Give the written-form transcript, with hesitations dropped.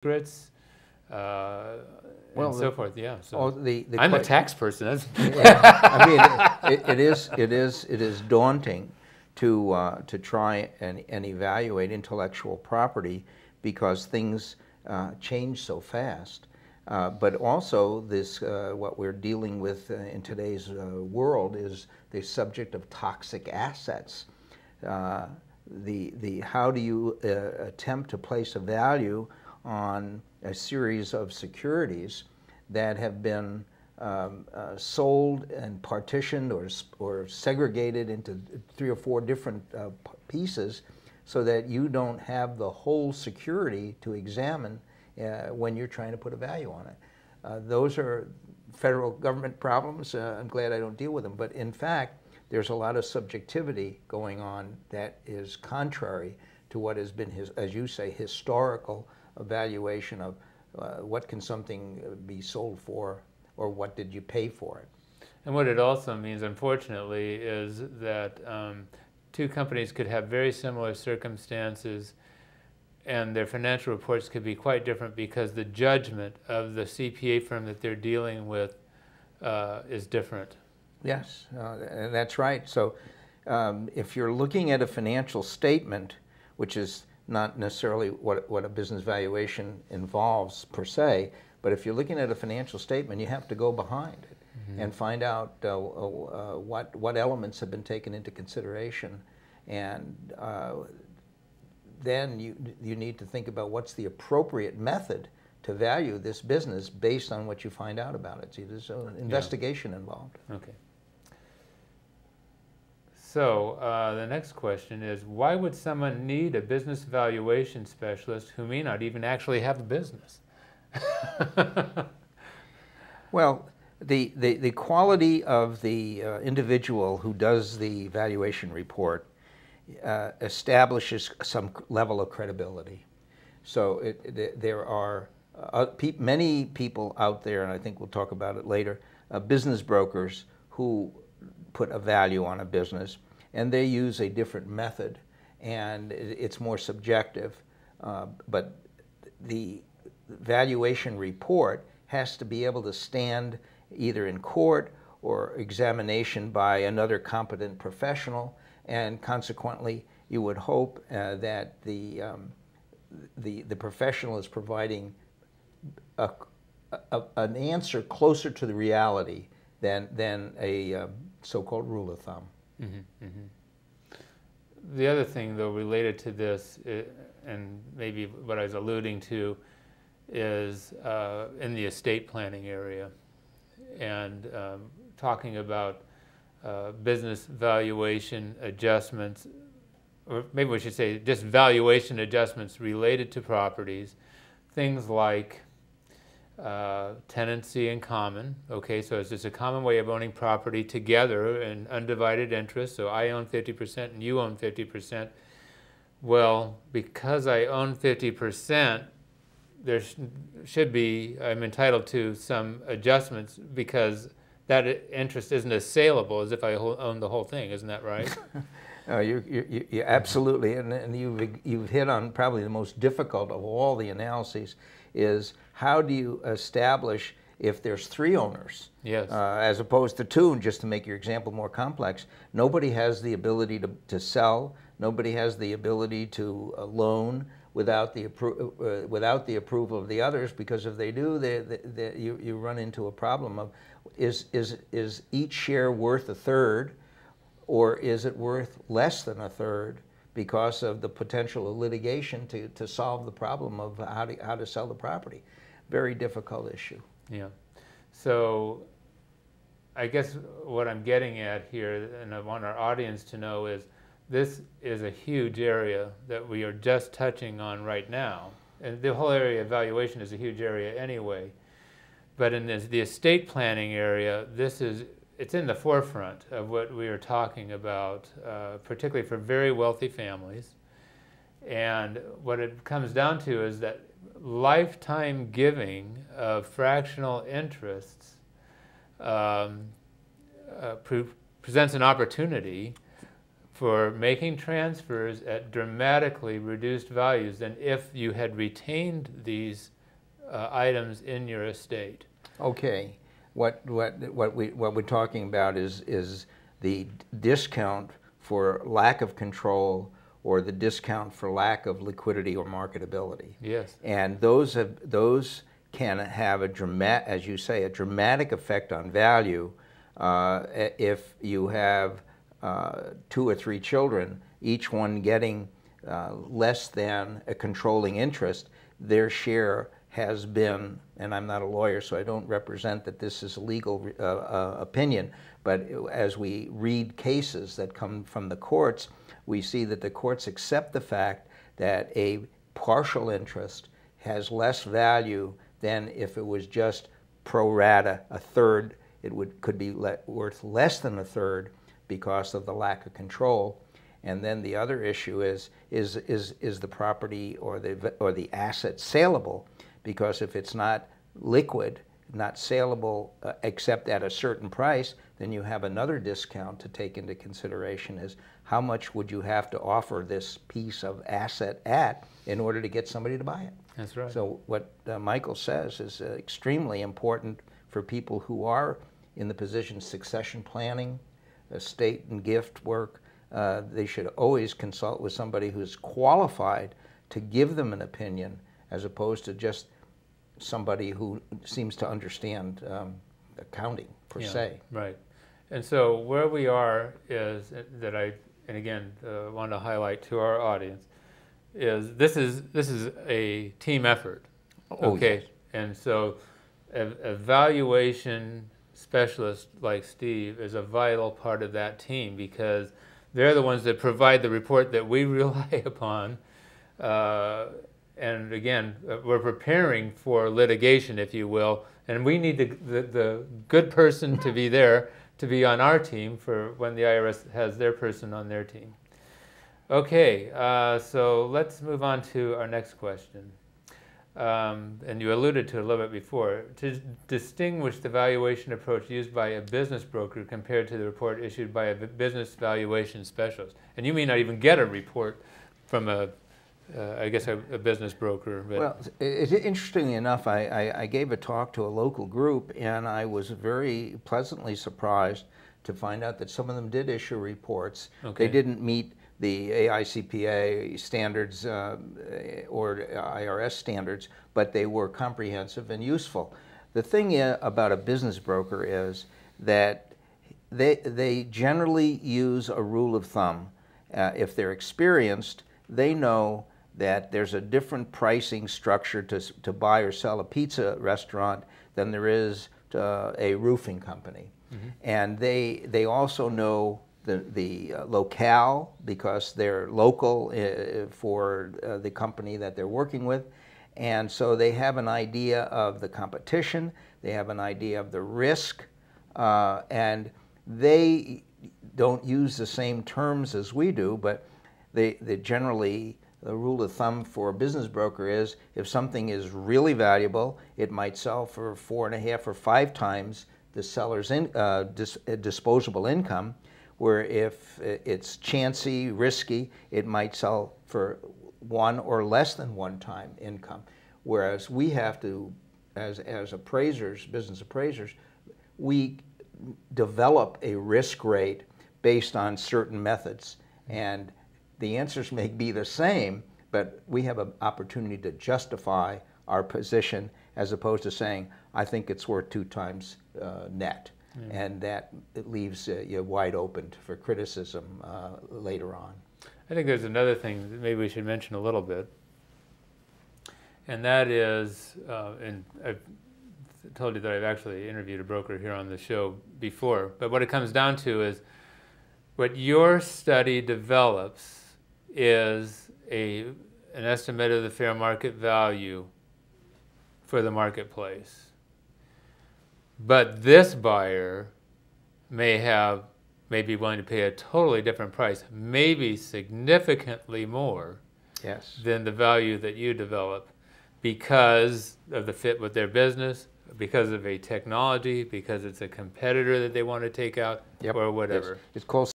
secrets, and so forth. Yeah. So the I'm a tax person. yeah, I mean, it is daunting to try and evaluate intellectual property because things change so fast. But also, this what we're dealing with in today's world is the subject of toxic assets. How do you attempt to place a value on a series of securities that have been sold and partitioned or segregated into 3 or 4 different pieces, so that you don't have the whole security to examine when you're trying to put a value on it. Those are federal government problems. I'm glad I don't deal with them. But in fact, there's a lot of subjectivity going on that is contrary to what has been, as you say, historical evaluation of what can something be sold for, or what did you pay for it. And what it also means, unfortunately, is that two companies could have very similar circumstances, and their financial reports could be quite different because the judgment of the CPA firm that they're dealing with is different. Yes, that's right. So if you're looking at a financial statement, which is not necessarily what a business valuation involves per se, but if you're looking at a financial statement, you have to go behind it and find out what elements have been taken into consideration, and then you need to think about what's the appropriate method to value this business based on what you find out about it. See, there's an investigation involved. Okay. So the next question is, why would someone need a business valuation specialist who may not even actually have a business? Well, the quality of the individual who does the valuation report establishes some level of credibility. So there are many people out there, and I think we'll talk about it later, business brokers who put a value on a business, and they use a different method, and it's more subjective. But the valuation report has to be able to stand either in court or examination by another competent professional, and consequently you would hope that the professional is providing an answer closer to the reality than a so-called rule of thumb. Mm-hmm, mm-hmm. The other thing, though, related to this, and maybe what I was alluding to, is in the estate planning area, and talking about business valuation adjustments, or maybe we should say just valuation adjustments related to properties, things like tenancy in common. Okay, so it's just a common way of owning property together in undivided interest. So I own 50% and you own 50%. Well, because I own 50%, there should be, I'm entitled to some adjustments because that interest isn't as saleable as if I own the whole thing. Isn't that right? You absolutely, and you've hit on probably the most difficult of all the analyses, is how do you establish if there's 3 owners, yes, as opposed to 2, just to make your example more complex. Nobody has the ability to sell, nobody has the ability to loan without the approval of the others, because if they do, you run into a problem of, is each share worth a third, or is it worth less than a third because of the potential of litigation to solve the problem of how to sell the property? Very difficult issue. Yeah. So I guess what I'm getting at here, and I want our audience to know, is this is a huge area that we are just touching on right now. And the whole area of valuation is a huge area anyway. But in the estate planning area, it's in the forefront of what we are talking about, particularly for very wealthy families. And what it comes down to is that lifetime giving of fractional interests presents an opportunity for making transfers at dramatically reduced values than if you had retained these items in your estate. Okay, what we're talking about is the discount for lack of control, or the discount for lack of liquidity or marketability. Yes. And those can have as you say, a dramatic effect on value. If you have 2 or 3 children, each one getting less than a controlling interest, their share has been, and I'm not a lawyer, so I don't represent that this is a legal opinion, but as we read cases that come from the courts, we see that the courts accept the fact that a partial interest has less value than if it was just pro rata, a third. It could be worth less than a third because of the lack of control. And then the other issue is the property or the asset saleable? Because if it's not liquid, not saleable except at a certain price, then you have another discount to take into consideration, is how much would you have to offer this piece of asset at in order to get somebody to buy it. That's right. So what Michael says is extremely important for people who are in the position succession planning, estate and gift work. They should always consult with somebody who's qualified to give them an opinion, as opposed to just somebody who seems to understand accounting per se. Right. And so where we are is that and again, want to highlight to our audience, is this is a team effort. Oh, okay. Yes. And so a valuation specialist like Steve is a vital part of that team, because they're the ones that provide the report that we rely upon. And again, we're preparing for litigation, if you will, and we need the good person to be there, to be on our team for when the IRS has their person on their team. Okay, so let's move on to our next question. And you alluded to it a little bit before. To distinguish the valuation approach used by a business broker compared to the report issued by a business valuation specialist. And you may not even get a report from a business broker. But well, interestingly enough, I gave a talk to a local group, and I was very pleasantly surprised to find out that some of them did issue reports. Okay. They didn't meet the AICPA standards or IRS standards, but they were comprehensive and useful. The thing about a business broker is that they generally use a rule of thumb. If they're experienced, they know that there's a different pricing structure to buy or sell a pizza restaurant than there is to a roofing company. Mm-hmm. And they also know the locale, because they're local for the company that they're working with. And so they have an idea of the competition, they have an idea of the risk, and they don't use the same terms as we do, but they generally, the rule of thumb for a business broker is, if something is really valuable, it might sell for 4.5 or 5 times the seller's disposable income, where if it's chancy, risky, it might sell for 1 or less than 1 time income. Whereas we have to, as appraisers, business appraisers, we develop a risk rate based on certain methods. And the answers may be the same, but we have an opportunity to justify our position, as opposed to saying, I think it's worth 2 times net. Mm. And that it leaves you wide open for criticism later on. I think there's another thing that maybe we should mention a little bit, and that is, and I've told you that I've actually interviewed a broker here on the show before, but what it comes down to is what your study develops is an estimate of the fair market value for the marketplace. But this buyer may be willing to pay a totally different price, maybe significantly more, yes, than the value that you develop, because of the fit with their business, because of a technology, because it's a competitor that they want to take out, yep, or whatever. Yes. It's called